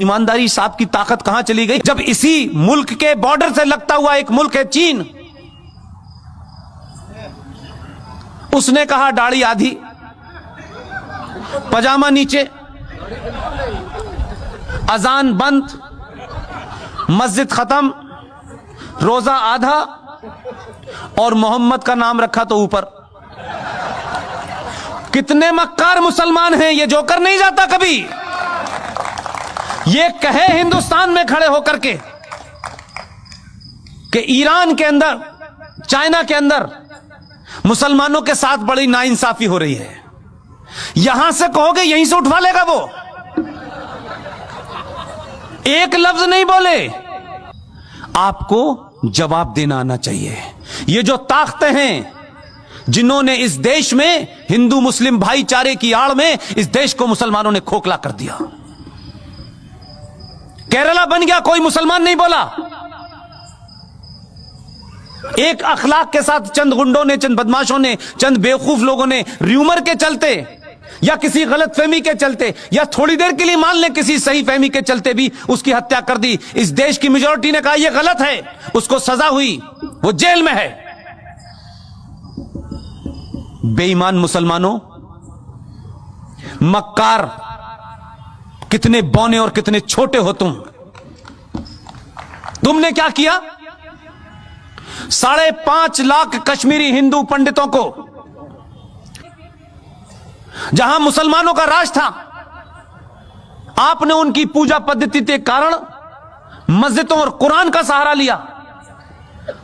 ईमानदारी साहब की ताकत कहां चली गई जब इसी मुल्क के बॉर्डर से लगता हुआ एक मुल्क है चीन, उसने कहा दाढ़ी आधी पजामा नीचे, अजान बंद, मस्जिद खत्म, रोजा आधा और मोहम्मद का नाम रखा तो ऊपर। कितने मक्कार मुसलमान हैं, ये जोकर नहीं जाता कभी। ये कहे हिंदुस्तान में खड़े होकर के कि ईरान के अंदर, चाइना के अंदर मुसलमानों के साथ बड़ी नाइंसाफी हो रही है, यहां से कहोगे यहीं से उठवा लेगा वो। एक लफ्ज नहीं बोले। आपको जवाब देना आना चाहिए। ये जो ताकतें हैं जिन्होंने इस देश में हिंदू मुस्लिम भाईचारे की आड़ में इस देश को मुसलमानों ने खोखला कर दिया। केरला बन गया, कोई मुसलमान नहीं बोला। एक अखलाक के साथ चंद गुंडों ने, चंद बदमाशों ने, चंद बेवकूफ लोगों ने र्यूमर के चलते या किसी गलत फहमी के चलते या थोड़ी देर के लिए मान लें किसी सही फहमी के चलते भी उसकी हत्या कर दी। इस देश की मेजॉरिटी ने कहा यह गलत है, उसको सजा हुई, वो जेल में है। बेईमान मुसलमानों, मक्कार, कितने बौने और कितने छोटे हो तुमने क्या किया? 5.5 लाख कश्मीरी हिंदू पंडितों को, जहां मुसलमानों का राज था, आपने उनकी पूजा पद्धति के कारण मस्जिदों और कुरान का सहारा लिया।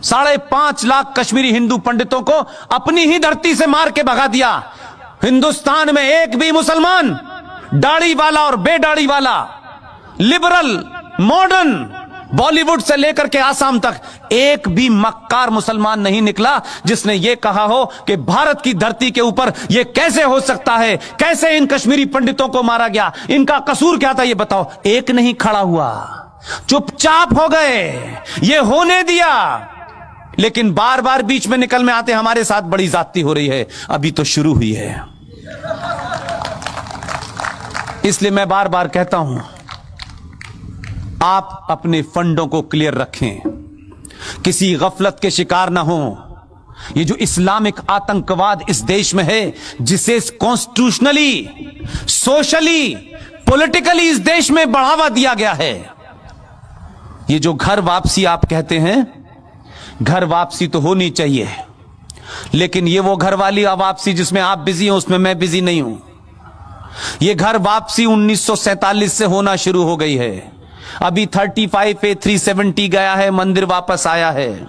5.5 लाख कश्मीरी हिंदू पंडितों को अपनी ही धरती से मार के भगा दिया। हिंदुस्तान में एक भी मुसलमान, दाढ़ी वाला और बेदाढ़ी वाला, लिबरल, मॉडर्न, बॉलीवुड से लेकर के आसाम तक एक भी मक्कार मुसलमान नहीं निकला जिसने यह कहा हो कि भारत की धरती के ऊपर यह कैसे हो सकता है, कैसे इन कश्मीरी पंडितों को मारा गया, इनका कसूर क्या था, यह बताओ। एक नहीं खड़ा हुआ, चुपचाप हो गए, यह होने दिया। लेकिन बार बार बीच में निकल में आते हमारे साथ बड़ी ज्यादती हो रही है, अभी तो शुरू हुई है। इसलिए मैं बार बार कहता हूं, आप अपने फंडों को क्लियर रखें, किसी गफलत के शिकार ना हो। ये जो इस्लामिक आतंकवाद इस देश में है, जिसे कॉन्स्टिट्यूशनली, सोशली, पॉलिटिकली इस देश में बढ़ावा दिया गया है, ये जो घर वापसी आप कहते हैं, घर वापसी तो होनी चाहिए, लेकिन ये वो घर वाली वापसी जिसमें आप बिजी हो, उसमें मैं बिजी नहीं हूं। ये घर वापसी 1947 से होना शुरू हो गई है। अभी 35 370 गया है, मंदिर वापस आया है।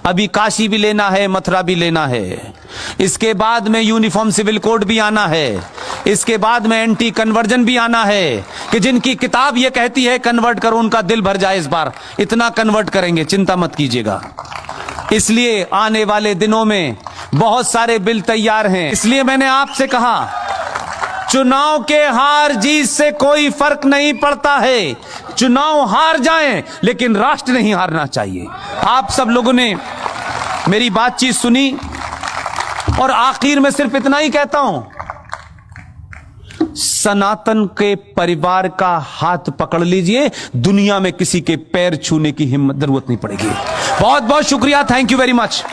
अभी काशी भी लेना है, मथुरा भी लेना है। इसके बाद में यूनिफॉर्म सिविल कोड भी आना है। इसके बाद में एंटी कन्वर्जन भी आना है कि जिनकी किताब ये कहती है कन्वर्ट करो, उनका दिल भर जाए। इस बार इतना कन्वर्ट करेंगे, चिंता मत कीजिएगा। इसलिए आने वाले दिनों में बहुत सारे बिल तैयार हैं। इसलिए मैंने आपसे कहा, चुनाव के हार जीत से कोई फर्क नहीं पड़ता है। चुनाव हार जाएं, लेकिन राष्ट्र नहीं हारना चाहिए। आप सब लोगों ने मेरी बातचीत सुनी और आखिर में सिर्फ इतना ही कहता हूं, सनातन के परिवार का हाथ पकड़ लीजिए, दुनिया में किसी के पैर छूने की हिम्मत जरूरत नहीं पड़ेगी। बहुत बहुत शुक्रिया, थैंक यू वेरी मच।